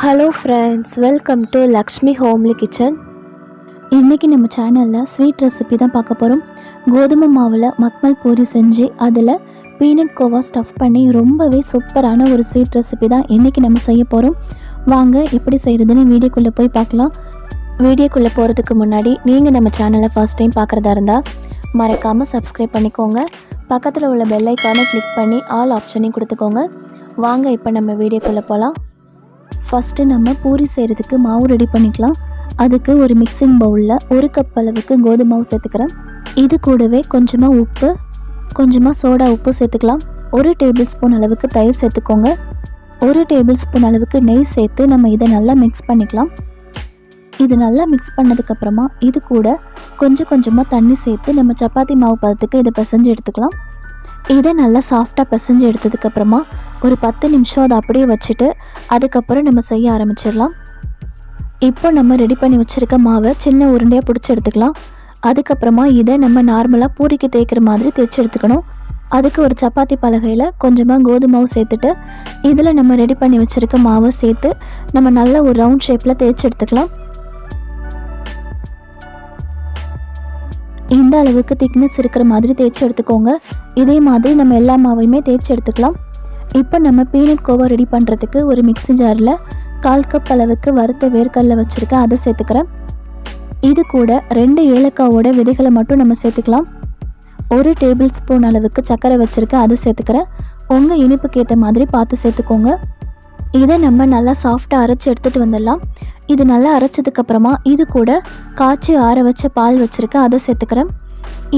Hello friends, welcome to Lakshmi homely kitchen. இன்றைக்கி நம்ம சேனலில் ஸ்வீட் ரெசிபி தான் பார்க்க போகிறோம். கோதுமை மாவில் மக்மல் பூரி செஞ்சு அதில் பீனட் கோவா ஸ்டஃப் பண்ணி ரொம்பவே சூப்பரான ஒரு ஸ்வீட் ரெசிபி தான் இன்றைக்கி நம்ம செய்ய போகிறோம். வாங்க எப்படி செய்கிறதுன்னு வீடியோக்குள்ளே போய் பார்க்கலாம். வீடியோக்குள்ளே போகிறதுக்கு முன்னாடி நீங்கள் நம்ம சேனலை ஃபர்ஸ்ட் டைம் பார்க்குறதா இருந்தால் மறக்காமல் சப்ஸ்கிரைப் பண்ணிக்கோங்க. பக்கத்தில் உள்ள பெல் ஐக்கானை கிளிக் பண்ணி ஆல் ஆப்ஷனையும் கொடுத்துக்கோங்க. வாங்க இப்போ நம்ம வீடியோக்குள்ளே போகலாம். ஃபஸ்ட்டு நம்ம பூரி செய்கிறதுக்கு மாவு ரெடி பண்ணிக்கலாம். அதுக்கு ஒரு மிக்சிங் பவுலில் 1 கப் அளவுக்கு கோதுமை மாவு சேர்த்துக்கிறேன். இது கூடவே கொஞ்சமாக உப்பு, கொஞ்சமாக சோடா உப்பு சேர்த்துக்கலாம். 1 டேபிள் ஸ்பூன் அளவுக்கு தயிர் சேர்த்துக்கோங்க. 1 டேபிள் ஸ்பூன் அளவுக்கு நெய் சேர்த்து நம்ம இதை நல்லா மிக்ஸ் பண்ணிக்கலாம். இது நல்லா மிக்ஸ் பண்ணதுக்கப்புறமா இது கூட கொஞ்சம் கொஞ்சமாக தண்ணி சேர்த்து நம்ம சப்பாத்தி மாவு பதத்துக்கு இதை பிசைஞ்சு எடுத்துக்கலாம். இதை நல்லா சாஃப்டாக பிசைஞ்சு எடுத்ததுக்கப்புறமா ஒரு 10 நிமிஷம் அதை அப்படியே வச்சுட்டு அதுக்கப்புறம் நம்ம செய்ய ஆரம்பிச்சிடலாம். இப்போ நம்ம ரெடி பண்ணி வச்சுருக்க மாவை சின்ன உருண்டையாக பிடிச்சி எடுத்துக்கலாம். அதுக்கப்புறமா இதை நம்ம நார்மலாக பூரிக்கு தேய்க்கிற மாதிரி தேய்ச்சி எடுத்துக்கணும். அதுக்கு ஒரு சப்பாத்தி பலகையில் கொஞ்சமாக கோதுமை மாவு சேர்த்துட்டு இதில் நம்ம ரெடி பண்ணி வச்சுருக்க மாவை சேர்த்து நம்ம நல்ல ஒரு ரவுண்ட் ஷேப்பில் தேய்ச்சி எடுத்துக்கலாம். இந்த அளவுக்கு திக்னஸ் இருக்கிற மாதிரி தேய்ச்சி எடுத்துக்கோங்க. இதே மாதிரி நம்ம எல்லா மாவையுமே தேய்ச்சி எடுத்துக்கலாம். இப்போ நம்ம பீனட் கோவா ரெடி பண்ணுறதுக்கு ஒரு மிக்ஸி ஜாரில் 1/4 கப் அளவுக்கு வறுத்த வேர்க்கடலை வச்சுருக்கேன், அதை சேர்த்துக்கிறேன். இது கூட 2 ஏலக்காவோட விதைகளை மட்டும் நம்ம சேர்த்துக்கலாம். 1 டேபிள் ஸ்பூன் அளவுக்கு சர்க்கரை வச்சுருக்கேன், அதை சேர்த்துக்கிறேன். உங்கள் இனிப்புக்கு ஏற்ற மாதிரி பார்த்து சேர்த்துக்கோங்க. இதை நம்ம நல்லா சாஃப்டாக அரைச்சி எடுத்துகிட்டு வந்துடலாம். இது நல்லா அரைச்சதுக்கப்புறமா இது கூட காய்ச்சி ஆற வச்ச பால் வச்சுருக்கேன், அதை சேர்த்துக்கிறேன்.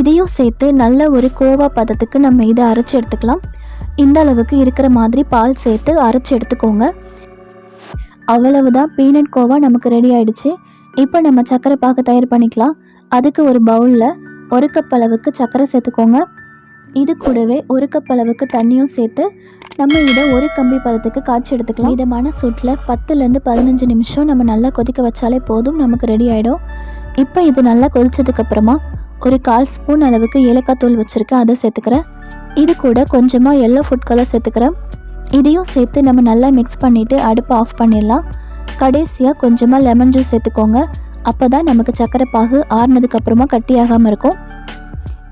இதையும் சேர்த்து நல்ல ஒரு கோவா பதத்துக்கு நம்ம இதை அரைச்சி எடுத்துக்கலாம். இந்த அளவுக்கு இருக்கிற மாதிரி பால் சேர்த்து அரைச்சி எடுத்துக்கோங்க. அவ்வளவுதான், பீனட் கோவா நமக்கு ரெடி ஆகிடுச்சு. இப்போ நம்ம சர்க்கரை பாகு தயார் பண்ணிக்கலாம். அதுக்கு ஒரு பவுலில் 1 கப் அளவுக்கு சர்க்கரை சேர்த்துக்கோங்க. இது கூடவே 1 கப் அளவுக்கு தண்ணியும் சேர்த்து நம்ம இதை ஒரு கம்பி பதத்துக்கு காய்ச்சி எடுத்துக்கலாம். இதமான சூட்டில் 10லேருந்து 15 நிமிஷம் நம்ம நல்லா கொதிக்க வச்சாலே போதும், நமக்கு ரெடி ஆகிடும். இப்போ இது நல்லா கொதிச்சதுக்கப்புறமா ஒரு 1/4 ஸ்பூன் அளவுக்கு ஏலக்காய் தூள் வச்சுருக்கேன், அதை சேர்த்துக்கிறேன். இது கூட கொஞ்சமாக எல்லோ ஃபுட் கலர் சேர்த்துக்கிறேன். இதையும் சேர்த்து நம்ம நல்லா மிக்ஸ் பண்ணிவிட்டு அடுப்பை ஆஃப் பண்ணிடலாம். கடைசியாக கொஞ்சமாக லெமன் ஜூஸ் சேர்த்துக்கோங்க. அப்போ தான் நமக்கு சர்க்கரை பாகு ஆறுனதுக்கப்புறமா கட்டியாகாமல் இருக்கும்.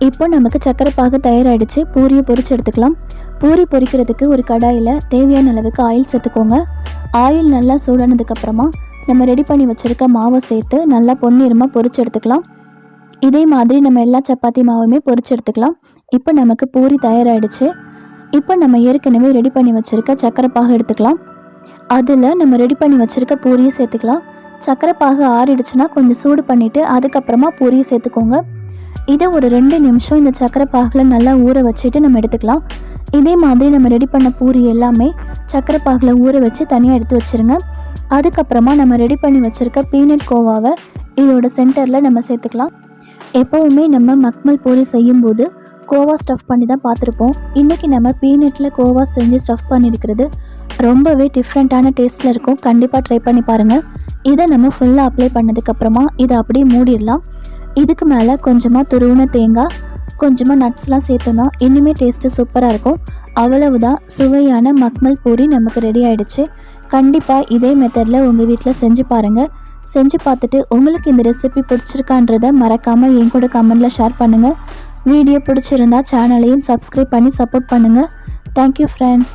இப்போ நமக்கு சர்க்கரை பாகு தயாராகிடுச்சு. பூரியை பொரிச்சு எடுத்துக்கலாம். பூரி பொரிக்கிறதுக்கு ஒரு கடாயில் தேவையான அளவுக்கு ஆயில் சேர்த்துக்கோங்க. ஆயில் நல்லா சூடானதுக்கப்புறமா நம்ம ரெடி பண்ணி வச்சுருக்க மாவை சேர்த்து நல்லா பொன்னிறமாக பொரிச்சு எடுத்துக்கலாம். இதே மாதிரி நம்ம எல்லா சப்பாத்தி மாவுமே பொரிச்சு எடுத்துக்கலாம். இப்போ நமக்கு பூரி தயாராகிடுச்சு. இப்போ நம்ம ஏற்கனவே ரெடி பண்ணி வச்சுருக்க சர்க்கரை பாகு எடுத்துக்கலாம். அதில் நம்ம ரெடி பண்ணி வச்சுருக்க பூரியை சேர்த்துக்கலாம். சர்க்கரை பாகு ஆறிடுச்சுன்னா கொஞ்சம் சூடு பண்ணிவிட்டு அதுக்கப்புறமா பூரியை சேர்த்துக்கோங்க. இதை ஒரு 2 நிமிஷம் இந்த சர்க்கரை பாகில் நல்லா ஊற வச்சுட்டு நம்ம எடுத்துக்கலாம். இதே மாதிரி நம்ம ரெடி பண்ண பூரி எல்லாமே சர்க்கரை பாகில் ஊற வச்சு தனியாக எடுத்து வச்சுருங்க. அதுக்கப்புறமா நம்ம ரெடி பண்ணி வச்சுருக்க பீனட் கோவாவை இதோட சென்டரில் நம்ம சேர்த்துக்கலாம். எப்போவுமே நம்ம மக்மல் பூரி செய்யும்போது கோவா ஸ்டஃப் பண்ணி தான் பார்த்துருப்போம். இன்றைக்கி நம்ம பீனட்டில் கோவா செஞ்சு ஸ்டஃப் பண்ணியிருக்கிறது ரொம்பவே டிஃப்ரெண்ட்டான டேஸ்ட்டில் இருக்கும். கண்டிப்பாக ட்ரை பண்ணி பாருங்கள். இதை நம்ம ஃபுல்லாக அப்ளை பண்ணதுக்கப்புறமா இதை அப்படியே மூடிடலாம். இதுக்கு மேலே கொஞ்சமாக துருவின தேங்காய், கொஞ்சமாக நட்ஸ்லாம் சேர்த்தோன்னா இன்னுமே டேஸ்ட்டு சூப்பராக இருக்கும். அவ்வளவுதான், சுவையான மக்மல் பூரி நமக்கு ரெடி ஆகிடுச்சு. கண்டிப்பாக இதே மெத்தடில் உங்கள் வீட்டில் செஞ்சு பாருங்கள். செஞ்சு பார்த்துட்டு உங்களுக்கு இந்த ரெசிபி பிடிச்சிருக்கான்றதை மறக்காமல் என் கூட கமெண்டில் ஷேர் பண்ணுங்கள். வீடியோ பிடிச்சிருந்தா சேனலையும் சப்ஸ்கிரைப் பண்ணி சப்போர்ட் பண்ணுங்கள். Thank you friends.